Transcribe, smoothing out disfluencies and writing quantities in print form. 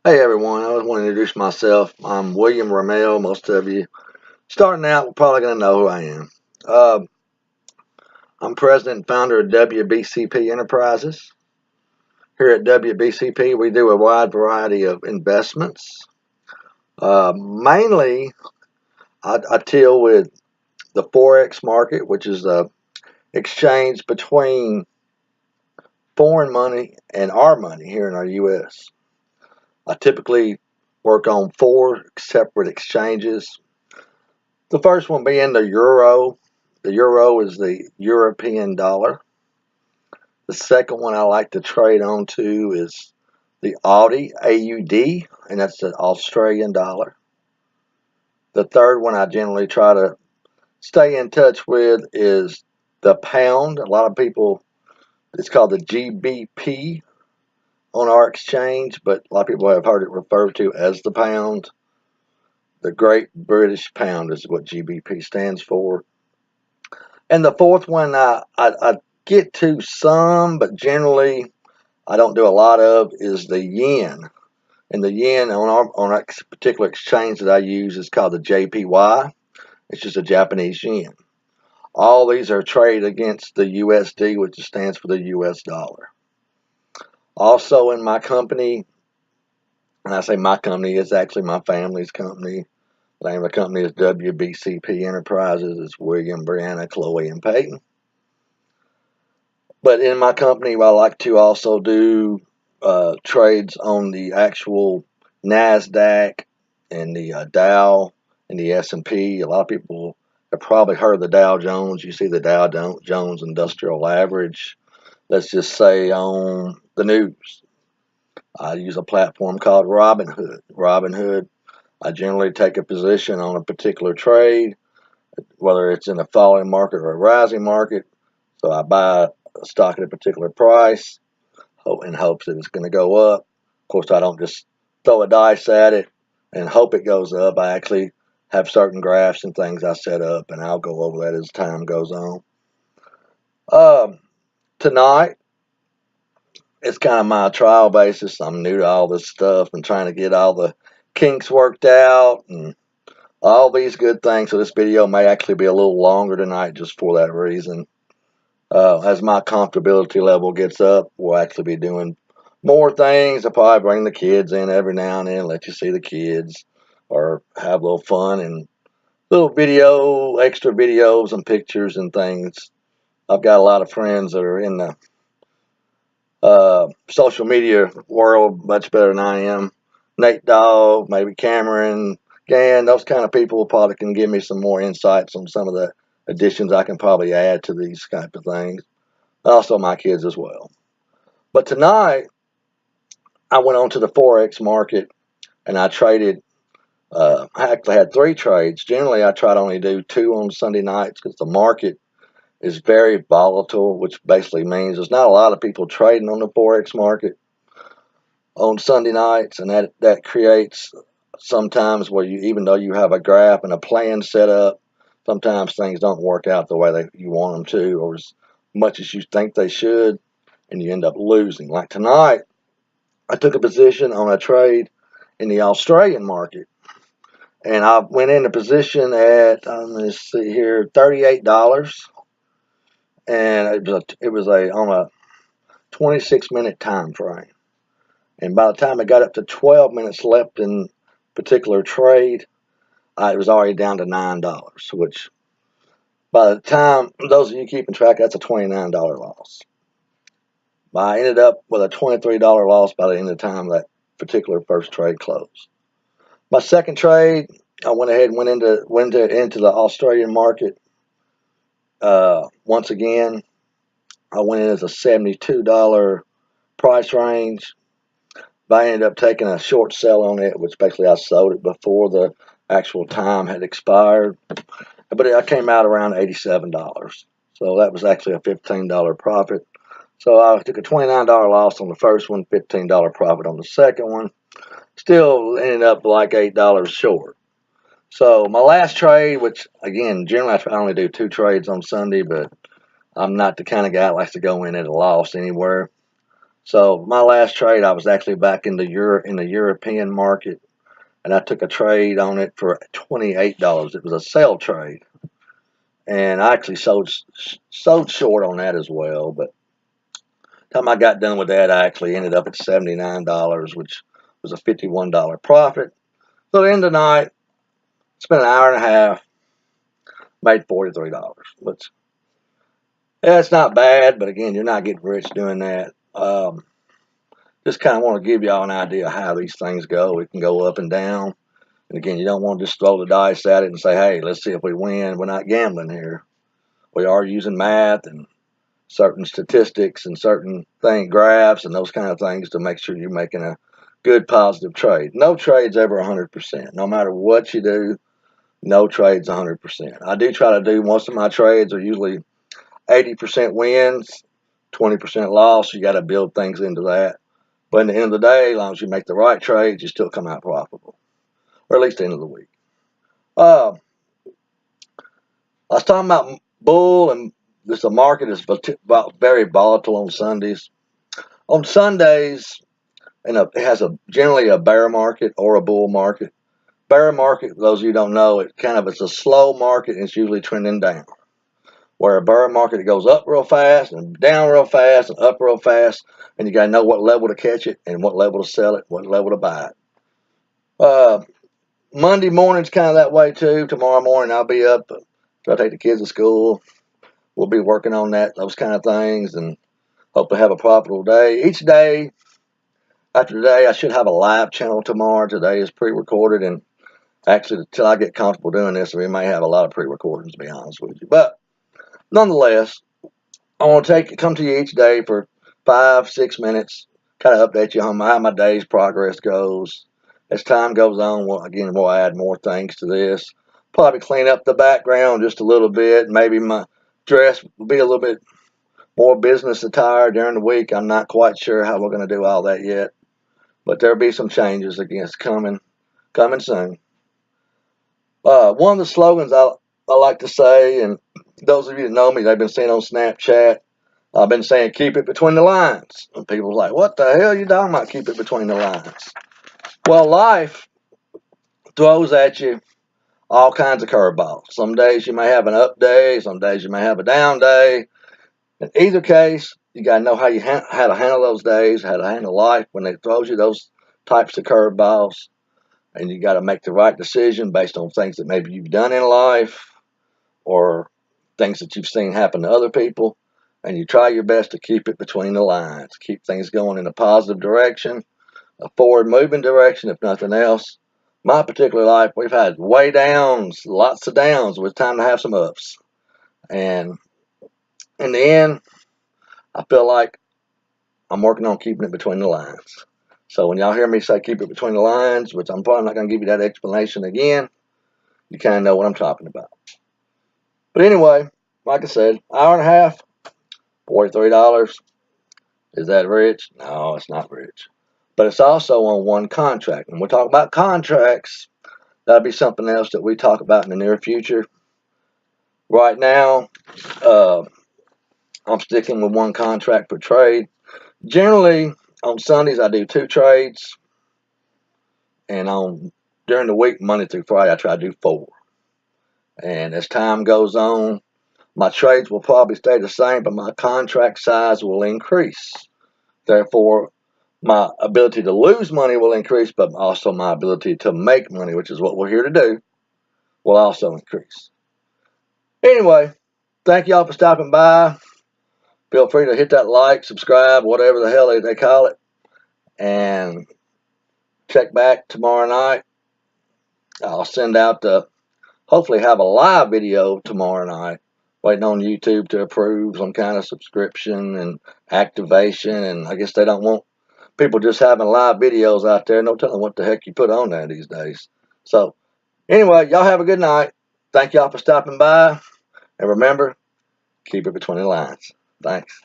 Hey everyone, I just want to introduce myself. I'm William Ramel. Most of you starting out are probably going to know who I am. Uh, I'm president and founder of WBCP Enterprises. Here at WBCP, we do a wide variety of investments. Mainly, I deal with the Forex market, which is the exchange between foreign money and our money here in our U.S. I typically work on 4 separate exchanges. The first one being the euro. The euro is the European dollar. The second one I like to trade on to is the Audi, AUD, and that's the Australian dollar. The third one I generally try to stay in touch with is the pound. A lot of people, it's called the GBP on our exchange, but a lot of people have heard it referred to as the pound. The Great British Pound is what GBP stands for. And the fourth one I get to some, but generally I don't do a lot of, is the yen. And the yen on our particular exchange that I use is called the JPY. It's just a Japanese yen. All these are traded against the USD, which stands for the US dollar. Also in my company, and I say my company, it's actually my family's company. The name of the company is WBCP Enterprises. It's William, Brianna, Chloe, and Peyton. But in my company, I like to also do trades on the actual NASDAQ and the Dow and the S&P. A lot of people have probably heard of the Dow Jones. You see the Dow Jones Industrial Average. Let's just say on the news. I use a platform called Robinhood. Robinhood, I generally take a position on a particular trade, whether it's in a falling market or a rising market. So I buy a stock at a particular price in hopes that it's going to go up. Of course, I don't just throw a dice at it and hope it goes up. I actually have certain graphs and things I set up, and I'll go over that as time goes on. Tonight, it's kind of my trial basis. I'm new to all this stuff and trying to get all the kinks worked out and all these good things. So this video may actually be a little longer tonight just for that reason. As my comfortability level gets up, we'll actually be doing more things. I'll probably bring the kids in every now and then, let you see the kids, or have a little fun and little extra videos and pictures and things. I've got a lot of friends that are in the social media world much better than I am. Nate Dogg, maybe Cameron, Gann, those kind of people probably can give me some more insights on some of the additions I can probably add to these type of things. Also my kids as well. But tonight, I went on to the Forex market and I traded. I actually had 3 trades. Generally, I try to only do 2 on Sunday nights because the market is very volatile, which basically means there's not a lot of people trading on the Forex market on Sunday nights, and that creates sometimes where even though you have a graph and a plan set up, sometimes things don't work out the way you want them to, or as much as you think they should, and you end up losing. Like tonight, I took a position on a trade in the Australian market, and I went into position at let's see here, $38, and it was on a 26-minute time frame. And by the time it got up to 12 minutes left in particular trade, it was already down to $9, which by the time, those of you keeping track, that's a $29 loss. I ended up with a $23 loss by the end of the time that particular first trade closed. My second trade, I went ahead and went into the Australian market. Once again, I went in as a $72 price range. But I ended up taking a short sell on it, which basically I sold it before the actual time had expired. But I came out around $87. So that was actually a $15 profit. So I took a $29 loss on the first one, $15 profit on the second one. Still ended up like $8 short. So my last trade, which again, generally I only do 2 trades on Sunday, but I'm not the kind of guy that likes to go in at a loss anywhere. So my last trade, I was actually back in the European market, and I took a trade on it for $28. It was a sell trade, and I actually sold short on that as well. But time I got done with that, I actually ended up at $79, which was a $51 profit. So at the end of the night, spent an hour and a half, made $43, which, yeah, it's not bad, but again, you're not getting rich doing that. Just kind of want to give y'all an idea of how these things go. It can go up and down. And again, you don't want to just throw the dice at it and say, hey, let's see if we win. We're not gambling here. We are using math and certain statistics and certain graphs and those kind of things to make sure you're making a good positive trade. No trade's ever 100%. No matter what you do, no trade's 100%. I do try to do, most of my trades are usually 80% wins, 20% loss. You got to build things into that. But at the end of the day, as long as you make the right trades, you still come out profitable, or at least the end of the week. I was talking about bull, and the market is very volatile on Sundays. On Sundays, it has generally a bear market or a bull market. Bear market, for those of you who don't know, it's a slow market, and it's usually trending down. Where a bear market, it goes up real fast and down real fast and up real fast, and you got to know what level to catch it and what level to sell it, what level to buy it. Monday morning's kind of that way too. Tomorrow morning I'll be up. Try to take the kids to school. We'll be working on those kind of things, and hope to have a profitable day. Each day after today, I should have a live channel tomorrow. Today is pre-recorded, and actually, until I get comfortable doing this, we may have a lot of pre-recordings, to be honest with you. But nonetheless, I want to come to you each day for 5-6 minutes, kind of update you on how my day's progress goes. As time goes on, we'll add more things to this. Probably clean up the background just a little bit. Maybe my dress will be a little bit more business attire during the week. I'm not quite sure how we're going to do all that yet, but there'll be some changes coming soon. One of the slogans I like to say, and those of you that know me, they've been seeing on Snapchat, I've been saying, keep it between the lines. And people's like, what the hell are you talking about, keep it between the lines? Well, life throws at you all kinds of curveballs. Some days you may have an up day. Some days you may have a down day. In either case, you got to know how to handle those days, how to handle life when it throws you those types of curveballs. And you got to make the right decision based on things that maybe you've done in life or things that you've seen happen to other people. And you try your best to keep it between the lines. Keep things going in a positive direction, a forward-moving direction, if nothing else. My particular life, we've had way downs, lots of downs. It was time to have some ups. And in the end, I feel like I'm working on keeping it between the lines. So when y'all hear me say keep it between the lines, which I'm probably not going to give you that explanation again, you kind of know what I'm talking about. But anyway, like I said, hour and a half, $43. Is that rich? No, it's not rich. But it's also on one contract. And we'll talk about contracts. That'll be something else that we talk about in the near future. Right now, I'm sticking with one contract per trade. Generally, on Sundays, I do 2 trades. And during the week, Monday through Friday, I try to do 4. And as time goes on, my trades will probably stay the same, but my contract size will increase. Therefore, my ability to lose money will increase, but also my ability to make money, which is what we're here to do, will also increase. Anyway, thank y'all for stopping by. Feel free to hit that like, subscribe, whatever the hell they call it. And check back tomorrow night. I'll send out hopefully have a live video tomorrow night. Waiting on YouTube to approve some kind of subscription and activation. And I guess they don't want people just having live videos out there. No telling what the heck you put on there these days. So anyway, y'all have a good night. Thank y'all for stopping by. And remember, keep it between the lines. Thanks.